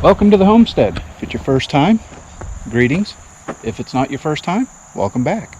Welcome to the homestead. If it's your first time, greetings. If it's not your first time, welcome back.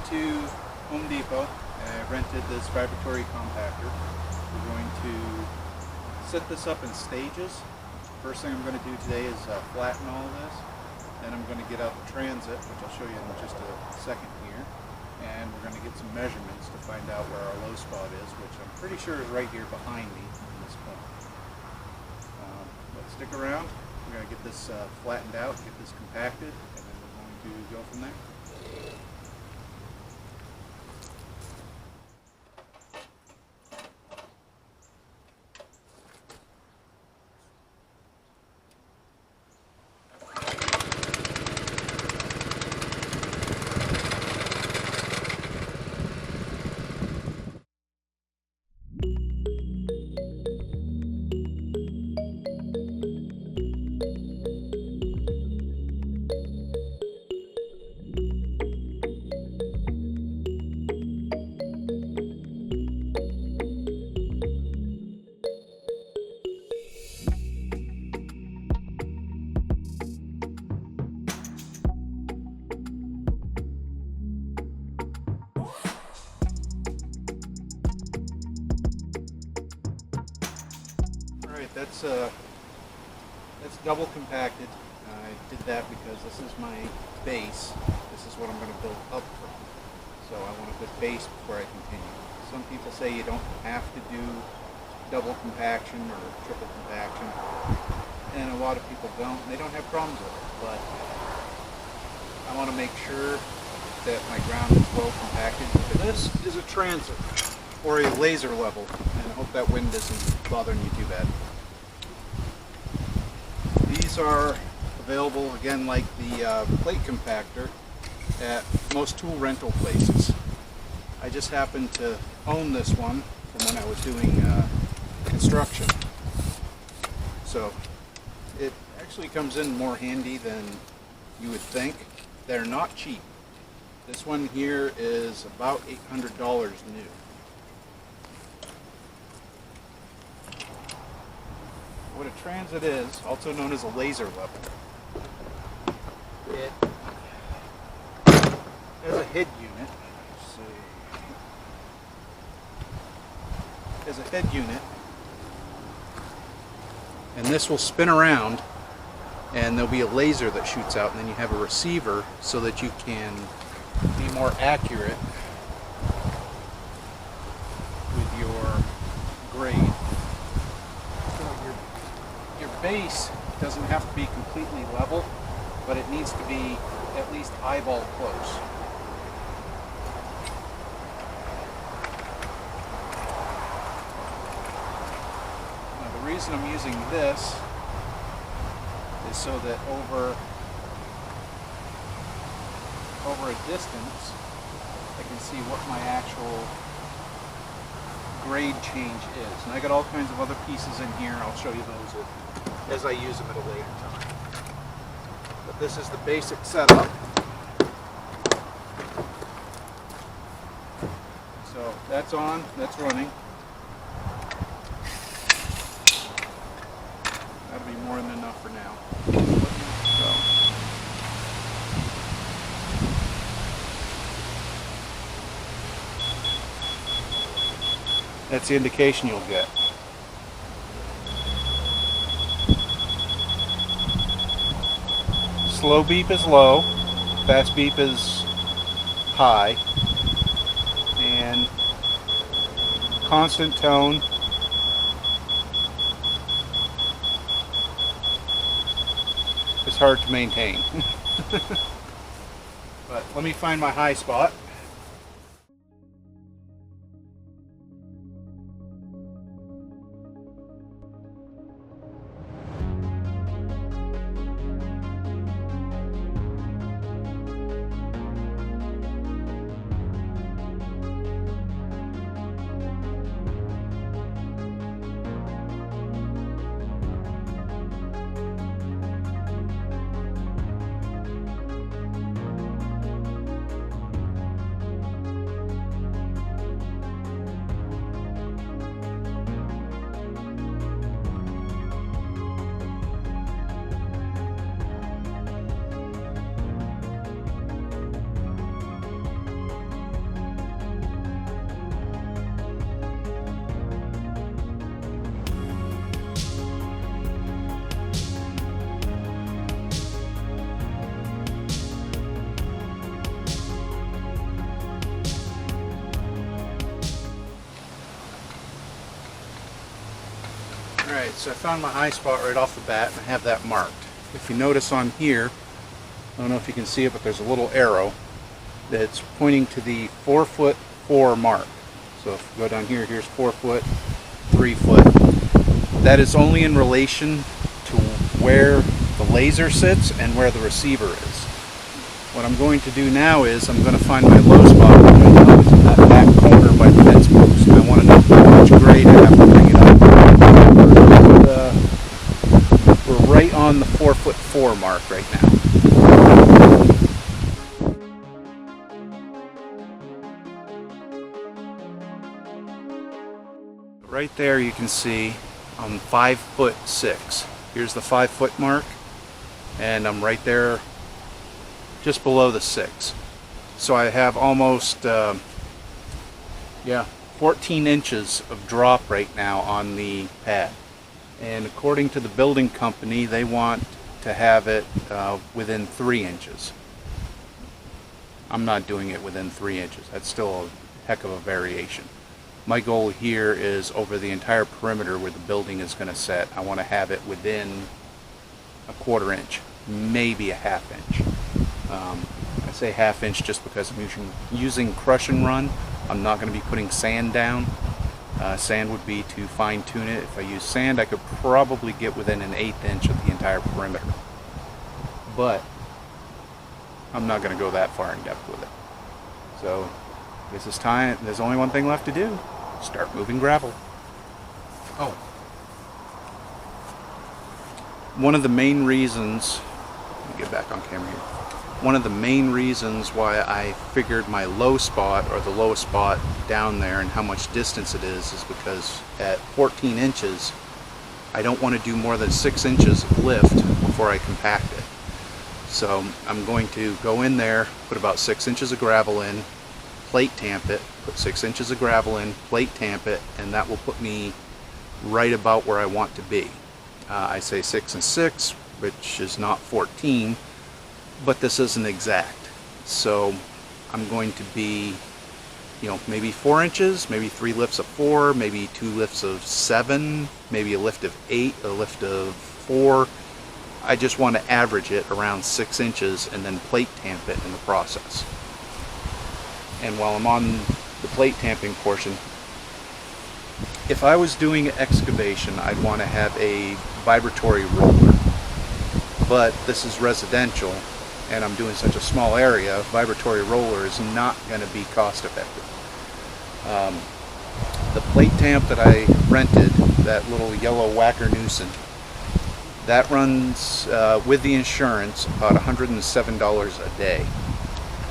to Home Depot and I rented this vibratory compactor. We're going to set this up in stages. First thing I'm going to do today is flatten all of this. Then I'm going to get out the transit, which I'll show you in just a second here. And we're going to get some measurements to find out where our low spot is, which I'm pretty sure is right here behind me in this corner. But stick around. We're going to get this flattened out, get this compacted, and then we're going to go from there. Alright, that's double compacted. I did that because this is my base. This is what I'm going to build up from. So I want a good base before I continue. Some people say you don't have to do double compaction or triple compaction, and a lot of people don't. They don't have problems with it, but I want to make sure that my ground is well compacted. This is a transit, or a laser level, and I hope that wind isn't bothering you too bad. These are available, again, like the plate compactor, at most tool rental places. I just happen to own this one from when I was doing construction. So it actually comes in more handy than you would think. They're not cheap. This one here is about $800 new. What a transit is, also known as a laser level, it has a head unit. Let's see. It has a head unit, and this will spin around, and there'll be a laser that shoots out, and then you have a receiver so that you can be more accurate with your grade. Base doesn't have to be completely level, but it needs to be at least eyeball close. Now, the reason I'm using this is so that over a distance I can see what my actual grade change is. And I got all kinds of other pieces in here. I'll show you those as I use them at a later time. But this is the basic setup. So that's on, that's running. That'll be more than enough for now. So. That's the indication you'll get. Slow beep is low, fast beep is high, and constant tone is hard to maintain. But let me find my high spot. Alright, so I found my high spot right off the bat and I have that marked. If you notice on here, I don't know if you can see it, but there's a little arrow that's pointing to the 4'4" mark. So if you go down here, here's 4 foot, 3 foot. That is only in relation to where the laser sits and where the receiver is. What I'm going to do now is I'm going to find my low spot. I'm going to know it's in that back corner by the fence post. I want to know how much grade I have to bring it up. We're right on the 4'4" mark right now. Right there you can see I'm 5'6". Here's the 5 foot mark, and I'm right there just below the 6. So I have almost 14 inches of drop right now on the pad. And according to the building company, they want to have it within 3 inches. I'm not doing it within 3 inches. That's still a heck of a variation. My goal here is over the entire perimeter where the building is going to set. I want to have it within a 1/4 inch, maybe a 1/2 inch. I say 1/2 inch just because I'm using crush and run. I'm not going to be putting sand down. Sand would be to fine tune it. If I use sand, I could probably get within an 1/8 inch of the entire perimeter. But I'm not going to go that far in depth with it. So this is time. There's only one thing left to do. Start moving gravel. Oh. One of the main reasons, let me get back on camera here. One of the main reasons why I figured my low spot, or the lowest spot down there, and how much distance it is because at 14 inches, I don't want to do more than 6 inches of lift before I compact it. So I'm going to go in there, put about 6 inches of gravel in, plate tamp it, put 6 inches of gravel in, plate tamp it, and that will put me right about where I want to be. I say 6 and 6, which is not 14, but this isn't exact. So I'm going to be, maybe 4 inches, maybe 3 lifts of 4, maybe 2 lifts of 7, maybe a lift of 8, a lift of 4. I just want to average it around 6 inches and then plate tamp it in the process. And while I'm on the plate tamping portion, if I was doing excavation, I'd want to have a vibratory roller. But this is residential, and I'm doing such a small area, vibratory roller is not going to be cost effective. The plate tamp that I rented, that little yellow Wackernusen, that runs with the insurance about $107 a day.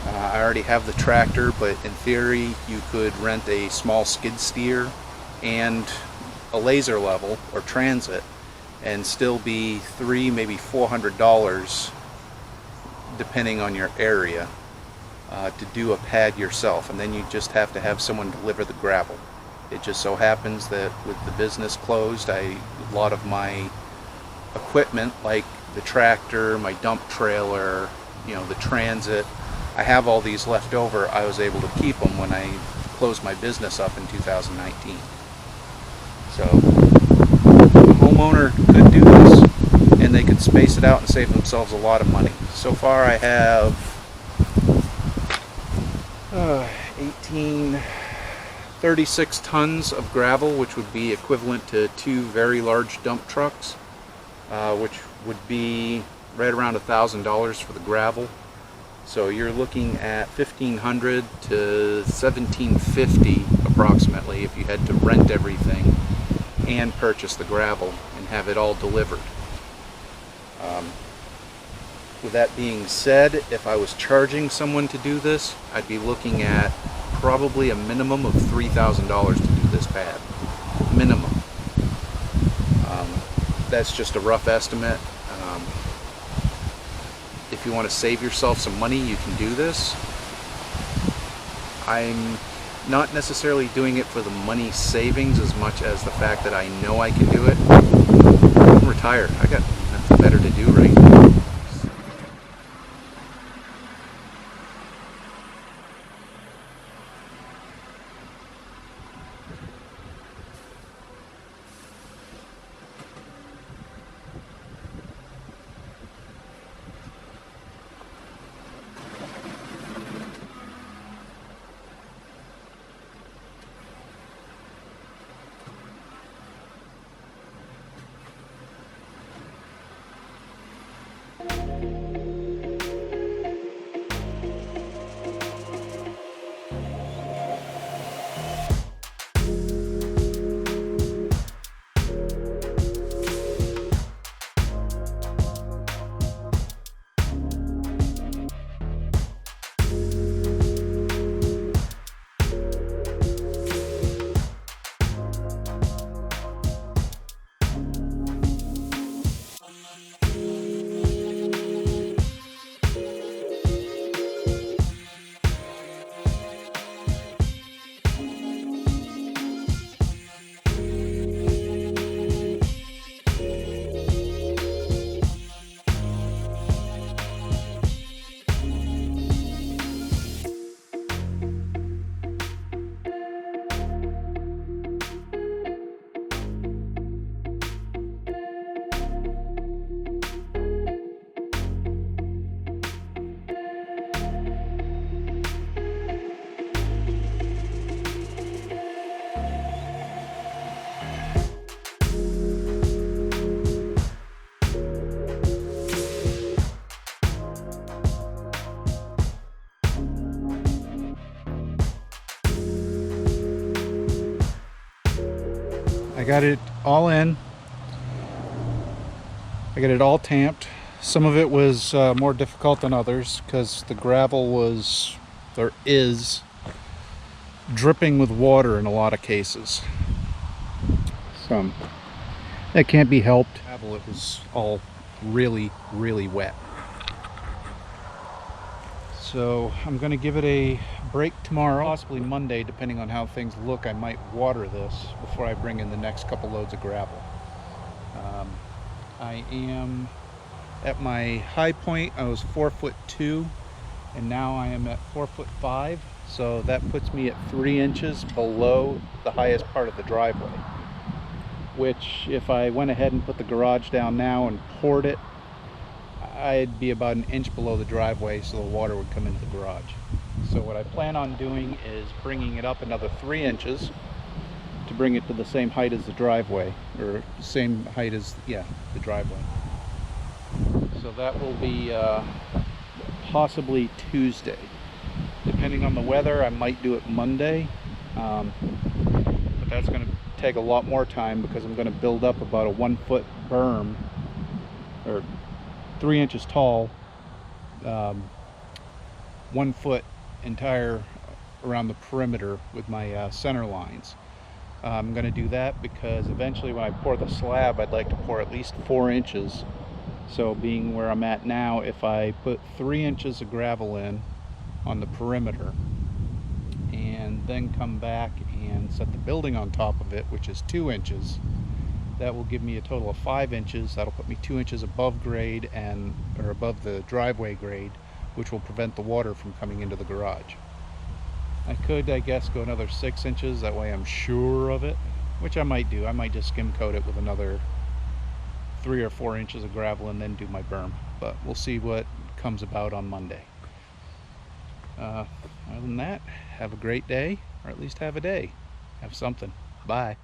I already have the tractor, but in theory you could rent a small skid steer and a laser level or transit and still be $300, maybe $400 depending on your area to do a pad yourself, and then you just have to have someone deliver the gravel. It just so happens that with the business closed, a lot of my equipment like the tractor, my dump trailer, the transit, I have all these left over. I was able to keep them when I closed my business up in 2019. So the homeowner could do this, and they could space it out and save themselves a lot of money. So far I have 36 tons of gravel, which would be equivalent to 2 very large dump trucks, which would be right around $1,000 for the gravel. So you're looking at $1,500 to $1,750 approximately if you had to rent everything and purchase the gravel and have it all delivered. With that being said, if I was charging someone to do this, I'd be looking at probably a minimum of $3,000 to do this pad. Minimum. That's just a rough estimate. If you want to save yourself some money, you can do this. I'm not necessarily doing it for the money savings as much as the fact that I know I can do it. I'm retired. I got nothing better to do right now. I got it all in. I got it all tamped. Some of it was more difficult than others because the gravel is dripping with water in a lot of cases. Some that can't be helped. It was all really wet. So I'm going to give it a break tomorrow, possibly Monday, depending on how things look. I might water this before I bring in the next couple loads of gravel. I am at my high point. I was 4'2", and now I am at 4'5", so that puts me at 3 inches below the highest part of the driveway, which if I went ahead and put the garage down now and poured it, I'd be about 1 inch below the driveway, so the water would come into the garage. So what I plan on doing is bringing it up another 3 inches to bring it to the same height as the driveway, or same height as, the driveway. So that will be possibly Tuesday. Depending on the weather, I might do it Monday, but that's going to take a lot more time because I'm going to build up about a 1 foot berm, or 3 inches tall, 1 foot entire around the perimeter with my center lines. I'm going to do that because eventually when I pour the slab, I'd like to pour at least 4 inches. So being where I'm at now, if I put 3 inches of gravel in on the perimeter and then come back and set the building on top of it, which is 2 inches, that will give me a total of 5 inches. That'll put me 2 inches above grade, or above the driveway grade, which will prevent the water from coming into the garage. I could, I guess, go another 6 inches, that way I'm sure of it, which I might do. I might just skim coat it with another 3 or 4 inches of gravel and then do my berm, but we'll see what comes about on Monday. Other than that, have a great day, or at least have a day. Have something. Bye.